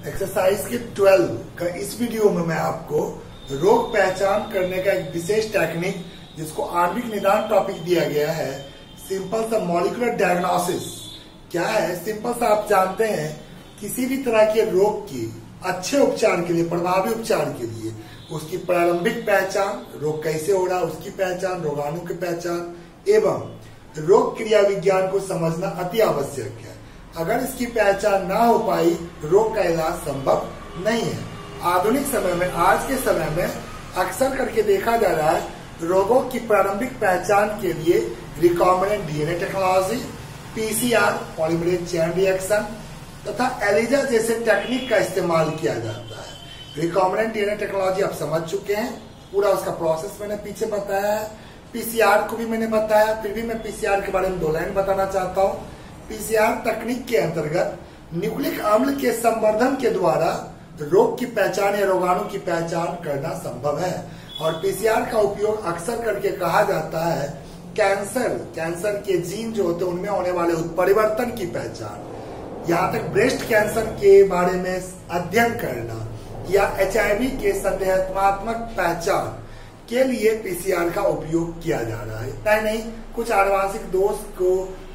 Exercise के 12 का इस वीडियो में मैं आपको रोग पहचान करने का एक विशेष टेक्निक जिसको आणविक निदान टॉपिक दिया गया है, सिंपल सा मॉलिक्यूलर डायग्नोसिस क्या है। सिंपल सा आप जानते हैं किसी भी तरह के रोग की अच्छे उपचार के लिए, प्रभावी उपचार के लिए उसकी प्रारंभिक पहचान, रोग कैसे हो रहा है उसकी पहचान, रोगाणु की पहचान एवं रोग क्रिया विज्ञान को समझना अति आवश्यक है। अगर इसकी पहचान ना हो पाई रोग का इलाज संभव नहीं है। आधुनिक समय में, आज के समय में अक्सर करके देखा जा रहा है रोगों की प्रारंभिक पहचान के लिए recombinant DNA technology, PCR polymerase chain reaction तथा एलिजा जैसे टेक्निक का इस्तेमाल किया जाता है। रिकॉम्बिनेंट डीएनए टेक्नोलॉजी आप समझ चुके हैं, पूरा उसका प्रोसेस मैंने पीछे बताया है। पीसीआर को भी मैंने बताया, फिर भी मैं पीसीआर के बारे में 2 लाइन बताना चाहता हूँ। पीसीआर तकनीक के अंतर्गत न्यूक्लिक अम्ल के संवर्धन के द्वारा रोग की पहचान या रोगाणु की पहचान करना संभव है। और पीसीआर का उपयोग अक्सर करके कहा जाता है कैंसर के जीन जो होते हैं उनमें होने वाले उत्परिवर्तन की पहचान, यहाँ तक ब्रेस्ट कैंसर के बारे में अध्ययन करना या एचआईवी के संदेहात्मक पहचान के लिए पीसीआर का उपयोग किया जा रहा है। इतना नहीं, कुछ आनुवांशिक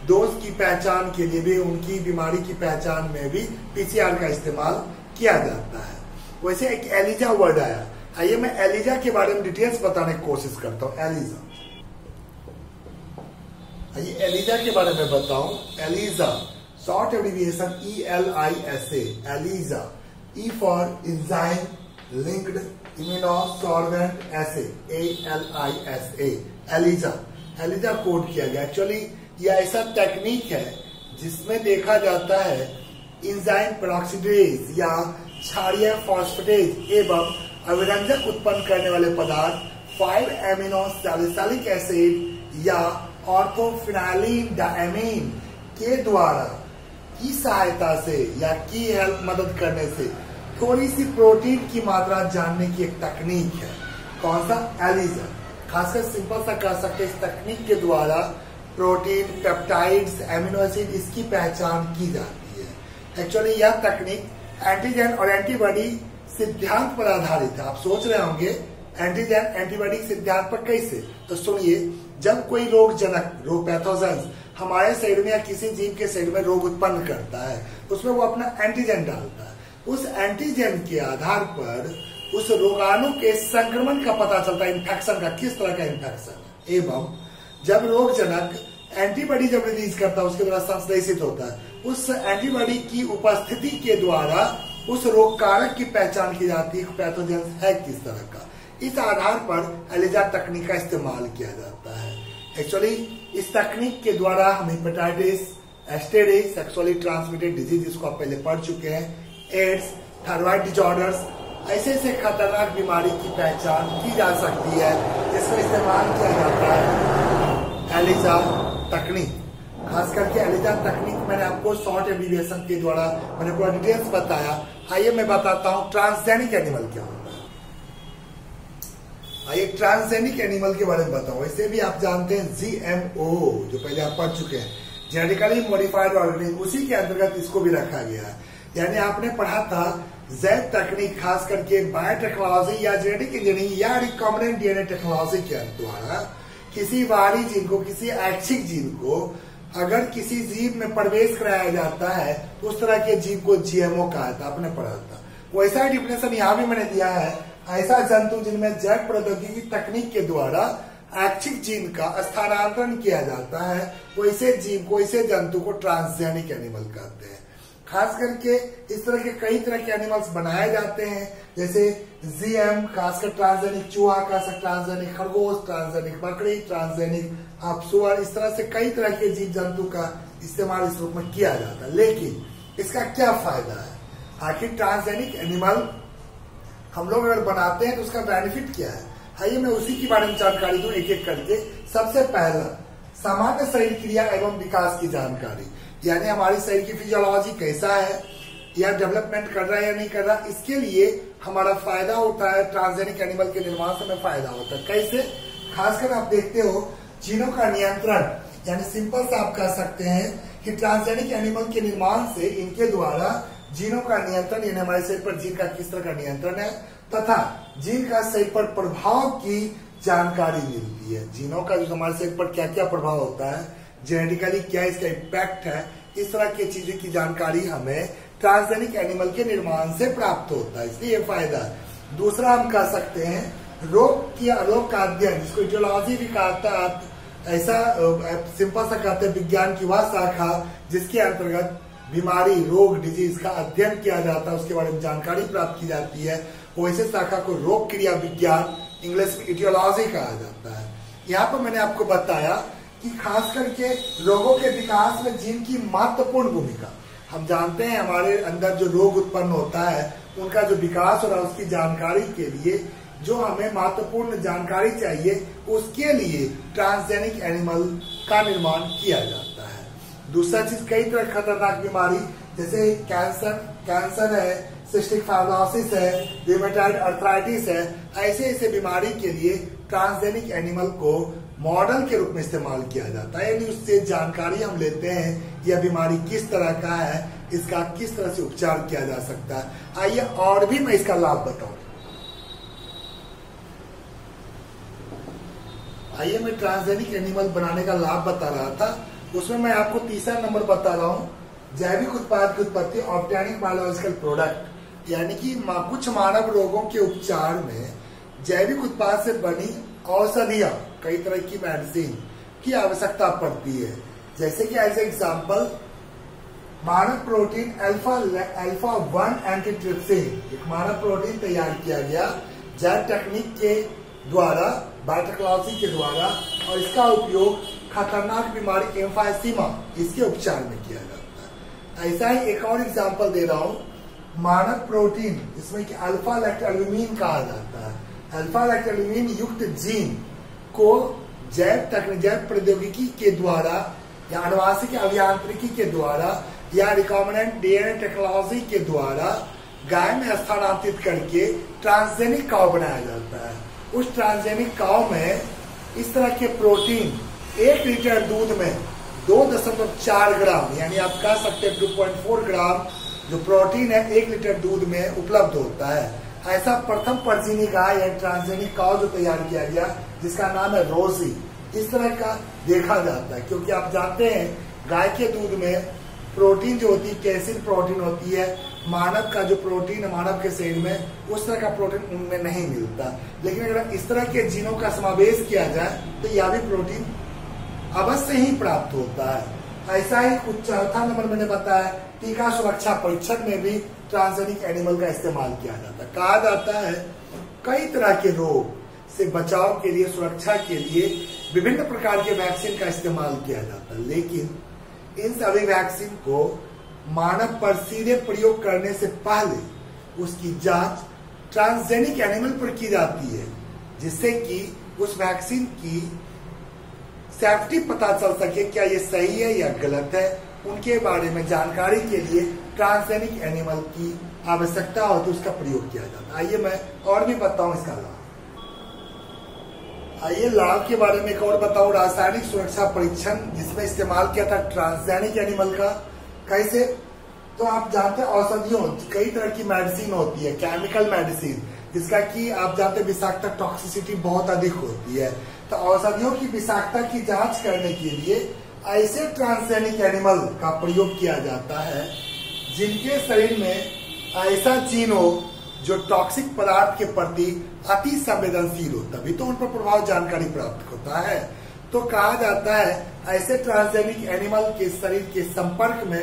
दोष की पहचान के लिए भी, उनकी बीमारी की पहचान में भी पीसीआर का इस्तेमाल किया जाता है। वैसे एक एलिजा वर्ड आया, आइए मैं एलिजा के बारे में डिटेल्स बताने की कोशिश करता हूँ। आइए एलिजा के बारे में बताऊं। ELISA short abbreviation ELISA, ELISA, E for enzyme linked immunosorbent assay, ALISA, ELISA code किया गया। एक्चुअली यह ऐसा टेक्निक है जिसमें देखा जाता है एंजाइम पेरोक्सिडेज या क्षारीय फॉस्फेटेज एवं अभिरंजक उत्पन्न करने वाले पदार्थ 5-एमिनो सैलिसिलिक एसिड या ऑर्थोफिनाइलिन डायमीन के द्वारा की सहायता से या की हेल्प मदद करने से थोड़ी सी प्रोटीन की मात्रा जानने की एक तकनीक है। कौन सा? एलिजा। खासकर सिंपल सा कह सकते हैं, इस तकनीक के द्वारा प्रोटीन, पेप्टाइड्स, एमिनो एसिड इसकी पहचान की जाती है। एक्चुअली यह तकनीक एंटीजन और एंटीबॉडी सिद्धांत पर आधारित है। आप सोच रहे होंगे एंटीजन एंटीबॉडी सिद्धांत पर कैसे? तो सुनिए, जब कोई रोग पैथोजेंस हमारे शरीर में या किसी जीव के शरीर में रोग उत्पन्न करता है, उसमें वो अपना एंटीजन डालता है। उस एंटीजन के आधार पर उस रोगाणु के संक्रमण का पता चलता है, इन्फेक्शन का, किस तरह का इन्फेक्शन है। एवं जब रोगजनक एंटीबॉडी जब रिलीज करता है, उसके द्वारा संश्लेषित होता है, उस एंटीबॉडी की उपस्थिति के द्वारा उस रोग कारक की पहचान की जाती है, पैथोजन है किस तरह का। इस आधार पर एलिजा तकनीक का इस्तेमाल किया जाता है। एक्चुअली इस तकनीक के द्वारा हम hepatitis, STD, sexually transmitted disease जिसको आप पहले पढ़ चुके हैं, एड्स, थायराइड डिसऑर्डर्स, ऐसे खतरनाक बीमारी की पहचान की जा सकती है, जिसका इस्तेमाल किया जाता है एलिजा तकनीक। खास करके एलिजा तकनीक मैंने आपको शॉर्ट एब्रिविएशन के द्वारा मैंने पूरा डिटेल्स बताया। आइए मैं बताता हूँ ट्रांसजेनिक एनिमल क्या होता है। आइए ट्रांसजेनिक एनिमल के बारे में बताऊं। वैसे भी आप जानते हैं GMO जो पहले आप पढ़ चुके हैं, जेनेटिकली मॉडिफाइड ऑर्गेनिज्म, उसी के अंतर्गत इसको भी रखा गया है। यानी आपने पढ़ा था जैव तकनीक, खास करके बायोटेक्नोलॉजी या जेनेटिक इंजीनियरिंग या रिकॉम्बिनेंट डीएनए टेक्नोलॉजी के द्वारा किसी बाहरी जीन को, किसी ऐच्छिक जीन को अगर किसी जीव में प्रवेश कराया जाता है, उस तरह के जीव को GMO कहा था, आपने पढ़ा था। वैसा डिफिनेशन यहाँ भी मैंने दिया है, ऐसा जंतु जिनमें जैव प्रौद्योगिकी तकनीक के द्वारा ऐच्छिक जीन का स्थानांतरण किया जाता है, वैसे जीव को, ऐसे जंतु को ट्रांसजेनिक एनिमल कहते हैं। खास करके इस तरह के कई तरह के एनिमल्स बनाए जाते हैं, जैसे GM खासकर ट्रांसजेनिक चूहा का, ट्रांसजेनिक खरगोश, ट्रांसजेनिक बकरी, ट्रांसजेनिक सुअर, इस तरह से कई तरह के जीव जंतु का इस्तेमाल इस रूप में किया जाता है। लेकिन इसका क्या फायदा है? आखिर ट्रांसजेनिक एनिमल हम लोग अगर बनाते हैं तो उसका बेनिफिट क्या है? आइए मैं उसी के बारे में जानकारी दूं एक एक करके। सबसे पहला, सामान्य शरीर क्रिया एवं विकास की जानकारी, यानी हमारी शरीर की फिजियोलॉजी कैसा है या डेवलपमेंट कर रहा है या नहीं कर रहा, इसके लिए हमारा फायदा होता है। ट्रांसजेनिक एनिमल के निर्माण से हमें फायदा होता है। कैसे? खासकर आप देखते हो जीनों का नियंत्रण, यानी सिंपल सा आप कह सकते हैं कि ट्रांसजेनिक एनिमल के निर्माण से इनके द्वारा जीनों का नियंत्रण, यानी हमारे शरीर पर जीन का किस तरह का नियंत्रण है, तथा जीन का शरीर पर प्रभाव की जानकारी मिलती है। जीनों का जो हमारे शरीर पर क्या क्या प्रभाव होता है, जेनेटिकली क्या इसका इम्पैक्ट है, इस तरह की चीजों की जानकारी हमें ट्रांसजेनिक एनिमल के निर्माण से प्राप्त होता है, इसलिए ये फायदा है। दूसरा हम कह सकते हैं रोग का अध्ययन, जिसको इटियोलॉजी भी कहता है, ऐसा सिंपल सा कहते हैं विज्ञान की वह शाखा जिसके अंतर्गत बीमारी, रोग, डिजीज का अध्ययन किया जाता है, उसके बारे में जानकारी प्राप्त की जाती है, वैसे शाखा को रोग क्रिया विज्ञान, इंग्लिश में इटियोलॉजी कहा जाता है। यहाँ पर मैंने आपको बताया कि खास करके रोगों के विकास में जीन की महत्वपूर्ण भूमिका। हम जानते हैं हमारे अंदर जो रोग उत्पन्न होता है उनका जो विकास हो रहा है उसकी जानकारी के लिए जो हमें महत्वपूर्ण जानकारी चाहिए, उसके लिए ट्रांसजेनिक एनिमल का निर्माण किया जाता है। दूसरा चीज, कई तरह की खतरनाक बीमारी जैसे कैंसर है, सिस्टिक फाइब्रोसिस है, रूमेटॉइड अर्थराइटिस है, ऐसे बीमारी के लिए ट्रांसजेनिक एनिमल को मॉडल के रूप में इस्तेमाल किया जाता है, यानी उससे जानकारी हम लेते हैं यह बीमारी किस तरह का है, इसका किस तरह से उपचार किया जा सकता है। आइए और भी मैं इसका लाभ बताऊं। आइए मैं ट्रांसजेनिक एनिमल बनाने का लाभ बता रहा था, उसमें मैं आपको तीसरा नंबर बता रहा हूँ, जैविक उत्पाद की उत्पत्ति, ऑब्टेनिंग बायोलॉजिकल प्रोडक्ट, यानी कि कुछ मानव रोगों के उपचार में जैविक उत्पाद से बनी औषधियां, कई तरह की मेडिसिन की आवश्यकता पड़ती है। जैसे कि एज एग्जाम्पल मानव प्रोटीन अल्फा 1 एंटीट्रिप्सिन, एक मानव प्रोटीन तैयार किया गया जैव टेक्निक के द्वारा, बायोटेक्नोलॉजी के द्वारा, और इसका उपयोग खतरनाक बीमारी एम्फाइसीमा, इसके उपचार में किया जाता है। ऐसा ही एक और एग्जाम्पल दे रहा हूँ, मानव प्रोटीन जिसमें कि अल्फा लैक्टोल्यूमिन कहा जाता है, अल्फा लैक्टोल्यूमिन युक्त जीन को जैव प्रौद्योगिकी के द्वारा या आनुवांशिक अभियांत्रिकी के द्वारा या रिकॉम्बिनेंट डीएनए टेक्नोलॉजी के द्वारा गाय में स्थानांतरित करके ट्रांसजेनिक काउ बनाया जाता है। उस ट्रांसजेनिक काउ में इस तरह के प्रोटीन 1 लीटर दूध में 2.4 ग्राम, यानी आप कह सकते हैं 2.4 ग्राम जो प्रोटीन है 1 लीटर दूध में उपलब्ध होता है। ऐसा प्रथम परजीनी गाय या ट्रांसजेनिक काउ जो तैयार किया गया जिसका नाम है रोजी, इस तरह का देखा जाता है, क्योंकि आप जानते हैं गाय के दूध में प्रोटीन जो होती है कैसिन प्रोटीन होती है, मानव का जो प्रोटीन है मानव के शरीर में उस तरह का प्रोटीन उनमें नहीं मिलता। लेकिन अगर इस तरह के जीनों का समावेश किया जाए तो यह भी प्रोटीन अवश्य ही प्राप्त होता है। ऐसा ही कुछ चौथा नंबर मैंने बताया, टीका सुरक्षा परीक्षण में भी ट्रांसजेनिक एनिमल का इस्तेमाल किया जाता है। कहा जाता है कई तरह के रोग से बचाव के लिए, सुरक्षा के लिए विभिन्न प्रकार के वैक्सीन का इस्तेमाल किया जाता है, लेकिन इन सभी वैक्सीन को मानव पर सीधे प्रयोग करने से पहले उसकी जांच ट्रांसजेनिक एनिमल पर की जाती है, जिससे कि उस वैक्सीन की सेफ्टी पता चल सके, क्या ये सही है या गलत है। उनके बारे में जानकारी के लिए ट्रांसजेनिक एनिमल की आवश्यकता होती है, उसका प्रयोग किया जाता है। आइए मैं और भी बताऊं इसका लाभ। आइए लाभ के बारे में एक और बताऊं, रासायनिक सुरक्षा परीक्षण जिसमें इस्तेमाल किया था ट्रांसजेनिक एनिमल का। कैसे? तो आप जानते हैं औषधियों, कई तरह की मेडिसिन होती है, केमिकल मेडिसिन, जिसका कि आप जानते हैं विषाक्तता टॉक्सिसिटी बहुत अधिक होती है। तो औषधियों की विषाक्तता की जांच करने के लिए ऐसे ट्रांसजेनिक एनिमल का प्रयोग किया जाता है जिनके शरीर में ऐसा जीन हो जो टॉक्सिक पदार्थ के प्रति अति संवेदनशील हो, तभी तो उन पर प्रभाव जानकारी प्राप्त होता है। तो कहा जाता है ऐसे ट्रांसजेनिक एनिमल के शरीर के संपर्क में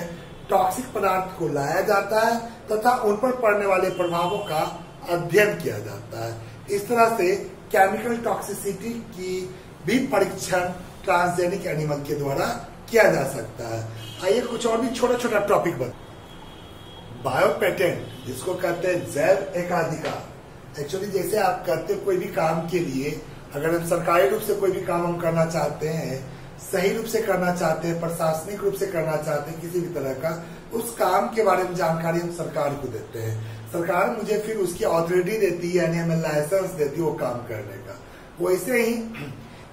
टॉक्सिक पदार्थ को लाया जाता है तथा उन पर पड़ने वाले प्रभावों का अध्ययन किया जाता है। इस तरह से केमिकल टॉक्सिसिटी की भी परीक्षण ट्रांसजेनिक एनिमल के द्वारा किया जा सकता है। आइए कुछ और भी छोटा छोटा टॉपिक बता। बायो पेटेंट जिसको कहते हैं जैव एकाधिकार। एक्चुअली जैसे आप करते कोई भी काम के लिए, अगर हम सरकारी रूप से कोई भी काम हम करना चाहते हैं, सही रूप से करना चाहते हैं, प्रशासनिक रूप से करना चाहते हैं, किसी भी तरह का उस काम के बारे में जानकारी हम सरकार को देते हैं। सरकार मुझे फिर उसकी अथॉरिटी देती है, यानी हमें लाइसेंस देती है वो काम करने का। वैसे ही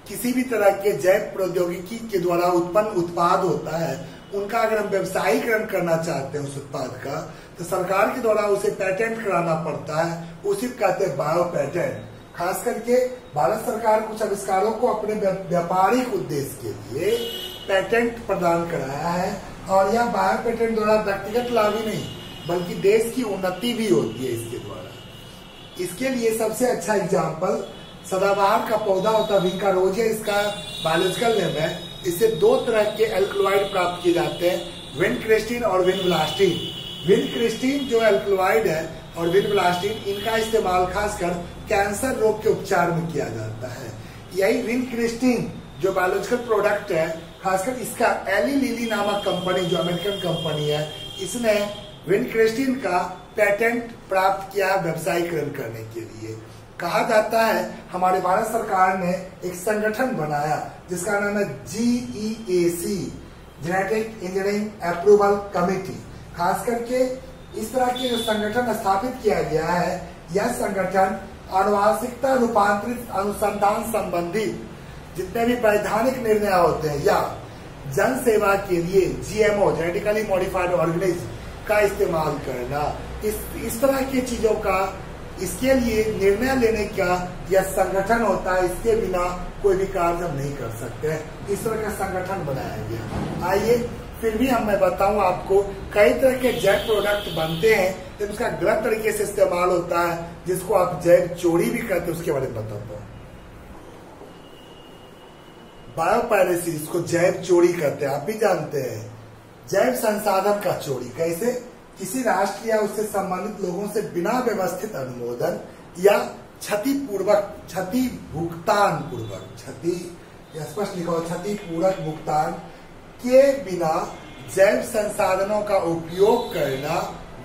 किसी भी तरह के जैव प्रौद्योगिकी के द्वारा उत्पन्न उत्पाद होता है उनका अगर हम व्यवसायीकरण करना चाहते हैं उस उत्पाद का, तो सरकार के द्वारा उसे पेटेंट कराना पड़ता है। उसी को कहते हैं बायो पेटेंट। खास करके भारत सरकार कुछ आविष्कारों को अपने व्यापारिक उद्देश्य के लिए पेटेंट प्रदान कराया है, और यह बायो पेटेंट द्वारा व्यक्तिगत लाभ ही नहीं बल्कि देश की उन्नति भी होती है इसके द्वारा। इसके लिए सबसे अच्छा एग्जाम्पल सदाबहार का पौधा होता है, विंका रोजिया इसका बायोलॉजिकल नेम है। इससे दो तरह के एल्कलॉइड प्राप्त किए जाते हैं, विनक्रिस्टीन और विनब्लास्टीन। विनक्रिस्टीन जो एल्कलॉइड है और विनब्लास्टीन, इनका इस्तेमाल खासकर कैंसर रोग के उपचार में किया जाता है। यही विनक्रिस्टीन जो बायोलॉजिकल प्रोडक्ट है, खासकर इसका एली लिली नामक कंपनी जो अमेरिकन कंपनी है, इसने विनक्रिस्टीन का पेटेंट प्राप्त किया व्यवसायीकरण करने के लिए। कहा जाता है हमारे भारत सरकार ने एक संगठन बनाया जिसका नाम है GEAC, genetic engineering approval committee. खास करके इस तरह के जो संगठन स्थापित किया गया है, यह संगठन आनुवांशिकता रूपांतरित अनुसंधान संबंधित जितने भी वैधानिक निर्णय होते हैं या जन सेवा के लिए GMO, जेनेटिकली मॉडिफाइड ऑर्गेनिज्म का इस्तेमाल करना, इस तरह की चीजों का इसके लिए निर्णय लेने का यह संगठन होता है। इसके बिना कोई भी कार्य हम नहीं कर सकते, इस तरह का संगठन बनाया गया। आइए फिर भी मैं बताऊं आपको, कई तरह के जैव प्रोडक्ट बनते हैं लेकिन उसका गलत तरीके से इस्तेमाल होता है, जिसको आप जैव चोरी भी कहते हैं, उसके बारे में बताता हूँ। बायोपायरेसी, इसको जैव चोरी कहते हैं, आप भी जानते हैं। जैव संसाधन का चोरी कैसे? किसी राष्ट्र या उससे संबंधित लोगों से बिना व्यवस्थित अनुमोदन या क्षति भुगतान पूर्वक, स्पष्ट लिखा हो, क्षति पूर्वक भुगतान के बिना जैव संसाधनों का उपयोग करना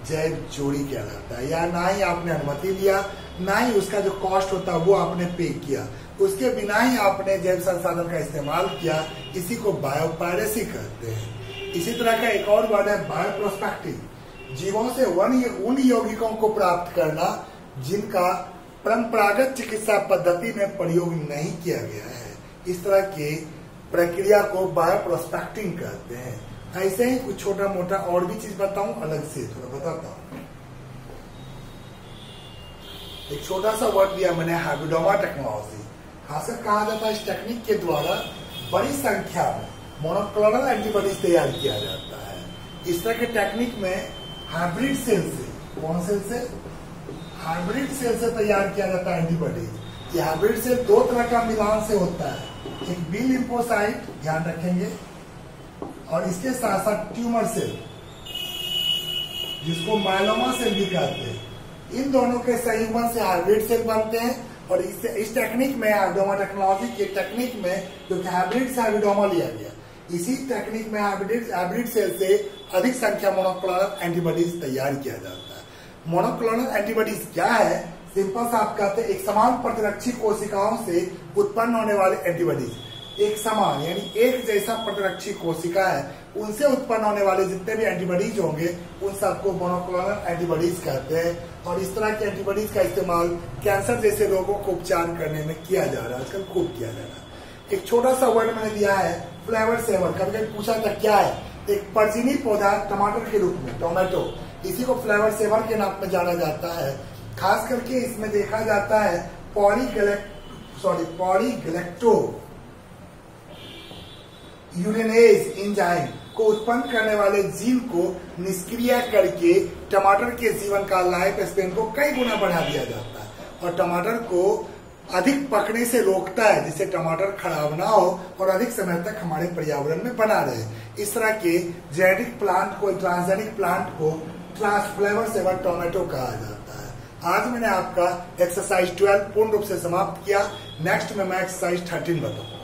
जैव चोरी कहलाता है। या ना ही आपने अनुमति लिया, ना ही उसका जो कॉस्ट होता है वो आपने पे किया, उसके बिना ही आपने जैव संसाधन का इस्तेमाल किया, इसी को बायोपायरेसी कहते हैं। इसी तरह का एक और वर्ड है बायोप्रोस्पेक्टिंग, जीवों से उन यौगिकों को प्राप्त करना जिनका परंपरागत चिकित्सा पद्धति में प्रयोग नहीं किया गया है। इस तरह की प्रक्रिया को बायोप्रोस्पेक्टिंग कहते हैं। ऐसे ही कुछ छोटा मोटा और भी चीज बताऊं, अलग से थोड़ा बताता हूं। एक छोटा सा वर्ड दिया मैंने, हाइब्रिडोमा टेक्नोलॉजी। खासकर कहा जाता है इस टेक्निक के द्वारा बड़ी संख्या में मोनोक्लोनल एंटीबॉडीज तैयार किया जाता है। इस तरह के टेक्निक में हाइब्रिड सेल से, कौन सेल से? हाइब्रिड सेल से तैयार किया जाता है एंटीबॉडीज। ये हाइब्रिड सेल दो तरह का मिलान से होता है, एक बी लिम्फोसाइट, ध्यान रखेंगे, और इसके साथ साथ ट्यूमर सेल जिसको माइलोमा सेल भी कहते हैं। इन दोनों के संयुग्मन से हाइब्रिड सेल बनते हैं। और इस टेक्निक में, हाइब्रिडोमा टेक्नोलॉजी के टेक्निक में, जो हाइब्रिड से हाइब्रिडोमा लिया गया, इसी टेक्निक में हाइब्रिड सेल से अधिक संख्या मोनोक्लोनल एंटीबॉडीज तैयार किया जाता है। मोनोक्लोनल एंटीबॉडीज क्या है? सिंपल सा आप कहते हैं एक समान प्रतिरक्षी कोशिकाओं से उत्पन्न होने वाले एंटीबॉडीज। एक समान यानी एक जैसा प्रतिरक्षी कोशिका है, उनसे उत्पन्न होने वाले जितने भी एंटीबॉडीज होंगे उन सबको मोनोक्लोनल एंटीबॉडीज कहते हैं। और इस तरह के एंटीबॉडीज का इस्तेमाल कैंसर जैसे रोगों को उपचार करने में किया जा रहा है, आजकल खूब किया जा रहा है। एक छोटा सा वर्ड मैंने दिया है फ्लेवर सेवर। कभी कभी पूछा था क्या है? एक परजीवी पौधा टमाटर के रूप में, टोमेटो, इसी को फ्लेवर सेवर के नाम में जाना जाता है। खास करके इसमें देखा जाता है पॉलीगैलेक्टो यूरिनेज एंजाइम को उत्पन्न करने वाले जीन को निष्क्रिय करके टमाटर के जीवन काल, लाइफ स्पेन को कई गुना बढ़ा दिया जाता है और टमाटर को अधिक पकने से रोकता है, जिससे टमाटर खराब ना हो और अधिक समय तक हमारे पर्यावरण में बना रहे। इस तरह के जेनेटिक प्लांट को, ट्रांसजेनिक प्लांट को फ्लेवर सेवर टोमेटो कहा जाता है। आज मैंने आपका एक्सरसाइज 12 पूर्ण रूप से समाप्त किया। नेक्स्ट में मैं एक्सरसाइज 13 बताऊंगा।